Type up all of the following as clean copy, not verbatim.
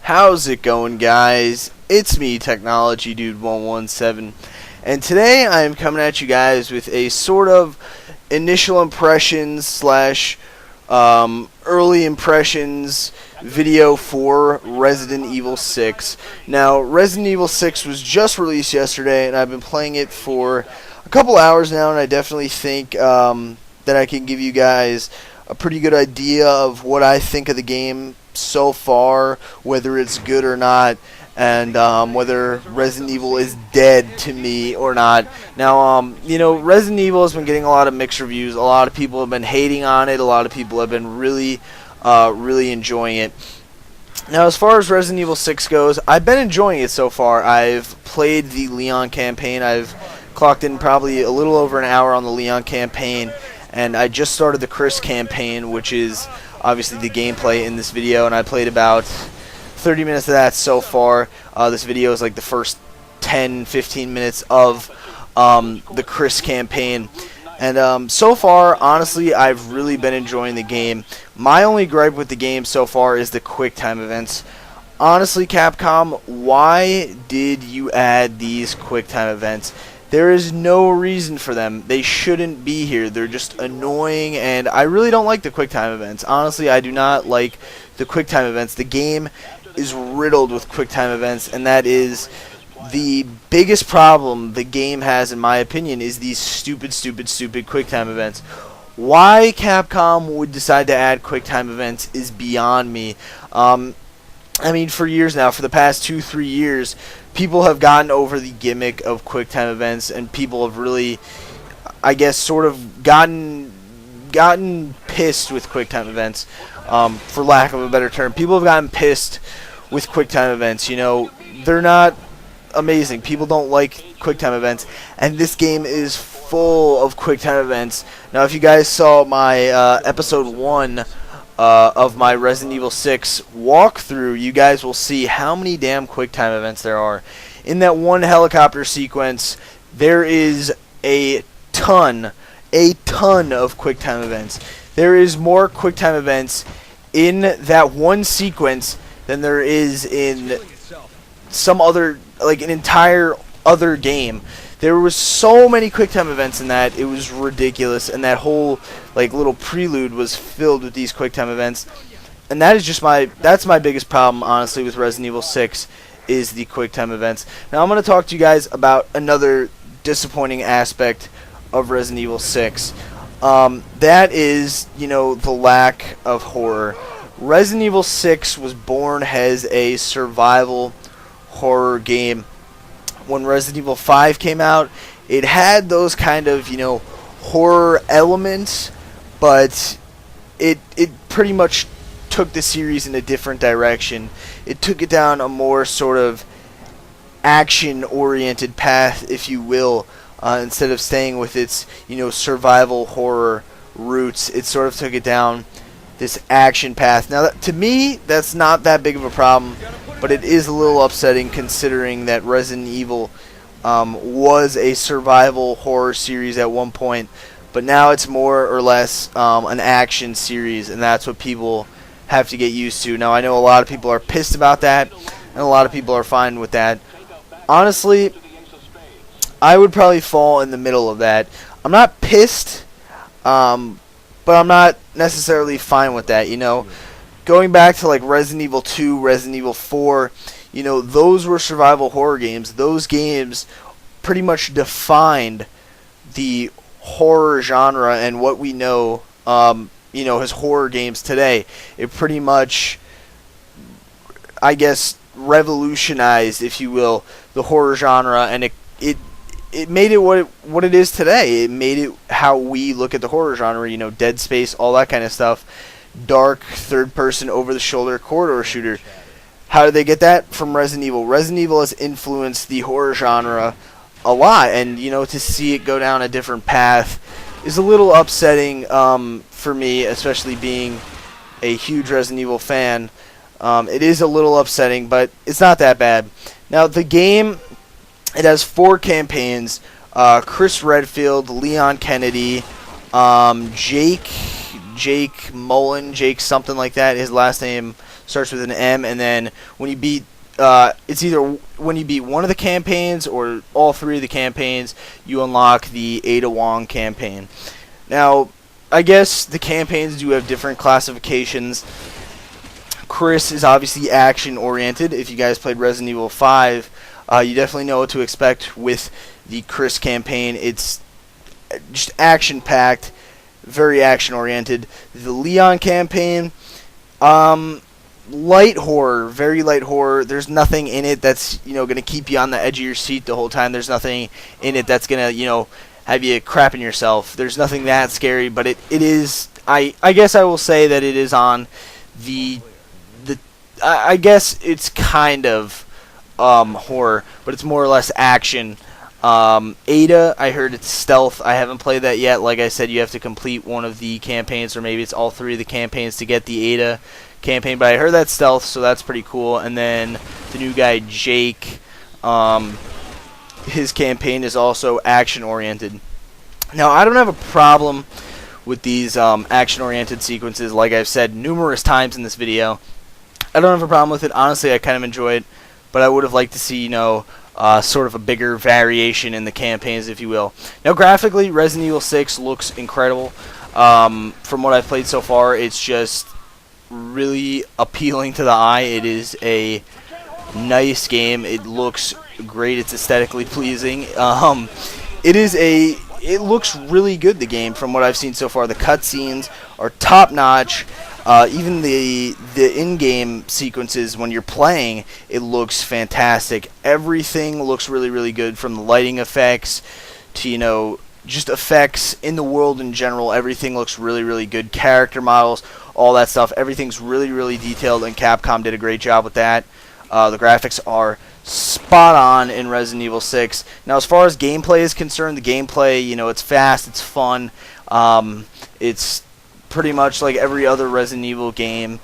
How's it going, guys? It's me, Technologydude117, and today I am coming at you guys with a sort of initial impressions slash early impressions video for Resident Evil 6. Now, Resident Evil 6 was just released yesterday, and I've been playing it for a couple hours now, and I definitely think that I can give you guys a pretty good idea of what I think of the game so far, whether it's good or not, and whether Resident Evil is dead to me or not. Now, Resident Evil has been getting a lot of mixed reviews. A lot of people have been hating on it. A lot of people have been really enjoying it. Now, as far as Resident Evil 6 goes, I've been enjoying it so far. I've played the Leon campaign. I've clocked in probably a little over an hour on the Leon campaign, and I just started the Chris campaign, which is obviously the gameplay in this video, and I played about 30 minutes of that so far. This video is like the first 10-15 minutes of the Chris campaign, and so far, honestly, I've really been enjoying the game. My only gripe with the game so far is the QuickTime events. Honestly, Capcom, why did you add these QuickTime events? There is no reason for them. They shouldn't be here. They're just annoying, and I really don't like the QuickTime events. Honestly, I do not like the QuickTime events. The game is riddled with QuickTime events, and that is the biggest problem the game has, in my opinion, is these stupid QuickTime events. Why Capcom would decide to add QuickTime events is beyond me. I mean, for years now, for the past 2-3 years, people have gotten over the gimmick of QuickTime events, and people have really, I guess, sort of gotten pissed with QuickTime events, for lack of a better term. People have gotten pissed with QuickTime events. You know, they're not amazing. People don't like QuickTime events, and this game is full of QuickTime events. Now, if you guys saw my episode 1 of my Resident Evil 6 walkthrough, you guys will see how many damn QuickTime events there are. In that one helicopter sequence, there is a ton of QuickTime events. There is more QuickTime events in that one sequence than there is in some other, like an entire other game. There was so many QuickTime events in that, it was ridiculous, and that whole like little prelude was filled with these QuickTime events. And that is just that's my biggest problem, honestly, with Resident Evil 6, is the QuickTime events. Now I'm going to talk to you guys about another disappointing aspect of Resident Evil 6. That is, the lack of horror. Resident Evil 6 was born as a survival horror game. When Resident Evil 5 came out, it had those kind of, horror elements, but it pretty much took the series in a different direction. It took it down a more sort of action-oriented path, if you will, instead of staying with its, survival horror roots. It sort of took it down this action path. Now, to me, that's not that big of a problem, but it is a little upsetting considering that Resident Evil was a survival horror series at one point, but now it's more or less an action series, and that's what people have to get used to. Now, I know a lot of people are pissed about that, and a lot of people are fine with that. Honestly, I would probably fall in the middle of that. I'm not pissed, but I'm not necessarily fine with that, Going back to like Resident Evil 2, Resident Evil 4, those were survival horror games. Those games pretty much defined the horror genre and what we know, as horror games today. It pretty much, I guess, revolutionized, if you will, the horror genre, and it made it what it is today. It made it how we look at the horror genre, Dead Space, all that kind of stuff. Dark, third-person, over-the-shoulder corridor shooter. How did they get that? From Resident Evil. Resident Evil has influenced the horror genre a lot, and, to see it go down a different path is a little upsetting for me, especially being a huge Resident Evil fan. It is a little upsetting, but it's not that bad. Now, the game, it has 4 campaigns. Chris Redfield, Leon Kennedy, Jake Mullen, Jake something like that. His last name starts with an M, and then when you beat it's either when you beat one of the campaigns or all three of the campaigns, you unlock the Ada Wong campaign. Now, I guess the campaigns do have different classifications. Chris is obviously action-oriented. If you guys played Resident Evil 5, you definitely know what to expect with the Chris campaign. It's just action-packed, very action-oriented. The Leon campaign, light horror, very light horror. There's nothing in it that's, going to keep you on the edge of your seat the whole time. There's nothing in it that's going to, have you crapping yourself. There's nothing that scary, but it is, I guess I will say that it is on I guess it's kind of horror, but it's more or less action. Ada, I heard it's stealth. I haven't played that yet. Like I said, you have to complete one of the campaigns, or maybe it's all three of the campaigns to get the Ada campaign, but I heard that's stealth, so that's pretty cool. And then the new guy, Jake, his campaign is also action-oriented. Now, I don't have a problem with these action-oriented sequences, like I've said numerous times in this video. I don't have a problem with it. Honestly, I kind of enjoy it, but I would have liked to see, sort of a bigger variation in the campaigns, if you will. Now, graphically, Resident Evil 6 looks incredible. From what I've played so far, it's just really appealing to the eye. It is a nice game. It looks great. It's aesthetically pleasing. It looks really good, the game, from what I've seen so far. The cutscenes are top-notch. Even the in-game sequences, when you're playing, it looks fantastic. Everything looks really, really good, from the lighting effects to, just effects in the world in general. Everything looks really, really good. Character models, all that stuff. Everything's really, really detailed, and Capcom did a great job with that. The graphics are spot on in Resident Evil 6. Now, as far as gameplay is concerned, the gameplay, it's fast, it's fun. It's pretty much like every other Resident Evil game,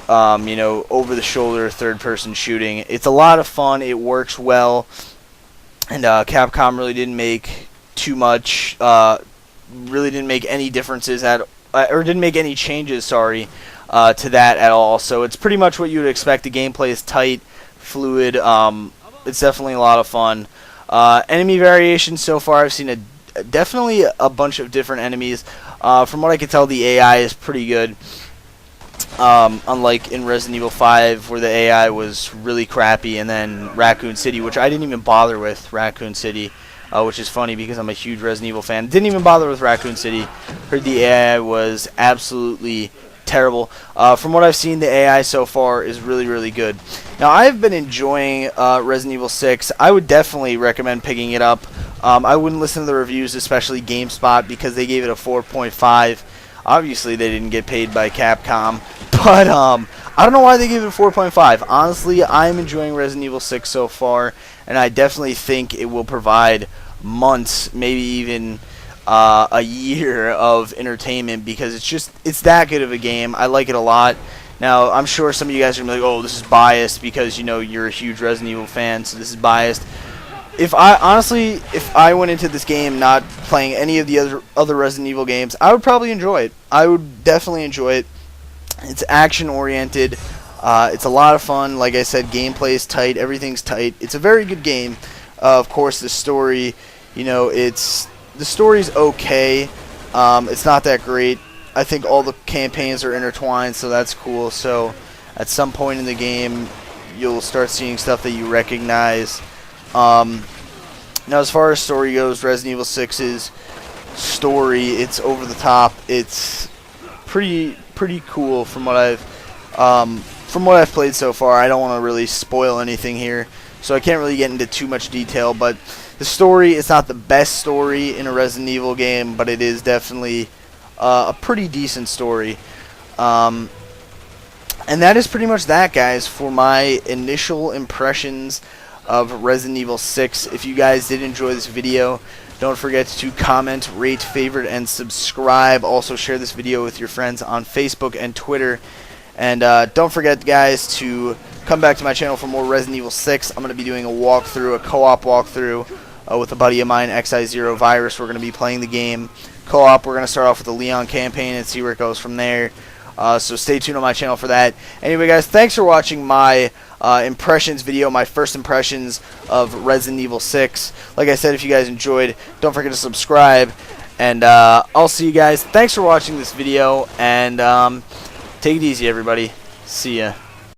over-the-shoulder, third-person shooting. It's a lot of fun. It works well, and Capcom really didn't make too much, really didn't make any differences or didn't make any changes, to that at all. So it's pretty much what you would expect. The gameplay is tight, fluid. It's definitely a lot of fun. Enemy variations so far, I've seen definitely a bunch of different enemies. From what I can tell, the AI is pretty good. Unlike in Resident Evil 5, where the AI was really crappy, and then Raccoon City, which I didn't even bother with, Raccoon City, which is funny because I'm a huge Resident Evil fan. Didn't even bother with Raccoon City. Heard the AI was absolutely terrible. From what I've seen, the AI so far is really, really good. Now, I've been enjoying Resident Evil 6. I would definitely recommend picking it up. I wouldn't listen to the reviews, especially GameSpot, because they gave it a 4.5. Obviously, they didn't get paid by Capcom, but I don't know why they gave it a 4.5. Honestly, I'm enjoying Resident Evil 6 so far, and I definitely think it will provide months, maybe even a year of entertainment, because it's that good of a game. I like it a lot. Now, I'm sure some of you guys are going to be like, oh, this is biased because, you're a huge Resident Evil fan, so this is biased. If I went into this game not playing any of the other Resident Evil games, I would probably enjoy it. I would definitely enjoy it. It's action-oriented. It's a lot of fun. Like I said, gameplay is tight. Everything's tight. It's a very good game. Of course, the story, the story's okay. It's not that great. I think all the campaigns are intertwined, so that's cool. So at some point in the game, you'll start seeing stuff that you recognize. Now, as far as story goes, Resident Evil 6's story, it's over the top. It's pretty cool from what I've played so far. I don't want to really spoil anything here, so I can't really get into too much detail. But the story is not the best story in a Resident Evil game, but it is definitely a pretty decent story. And that is pretty much that, guys, for my initial impressions of Resident Evil 6. If you guys did enjoy this video, don't forget to comment, rate, favorite, and subscribe. Also, share this video with your friends on Facebook and Twitter. And don't forget, guys, to come back to my channel for more Resident Evil 6. I'm going to be doing a walkthrough, a co-op walkthrough with a buddy of mine, XI0 Virus. We're going to be playing the game co-op. We're going to start off with the Leon campaign and see where it goes from there. So stay tuned on my channel for that. Anyway, guys, thanks for watching my impressions video, my first impressions of Resident Evil 6. Like I said, if you guys enjoyed, don't forget to subscribe. And I'll see you guys. Thanks for watching this video, and take it easy, everybody. See ya.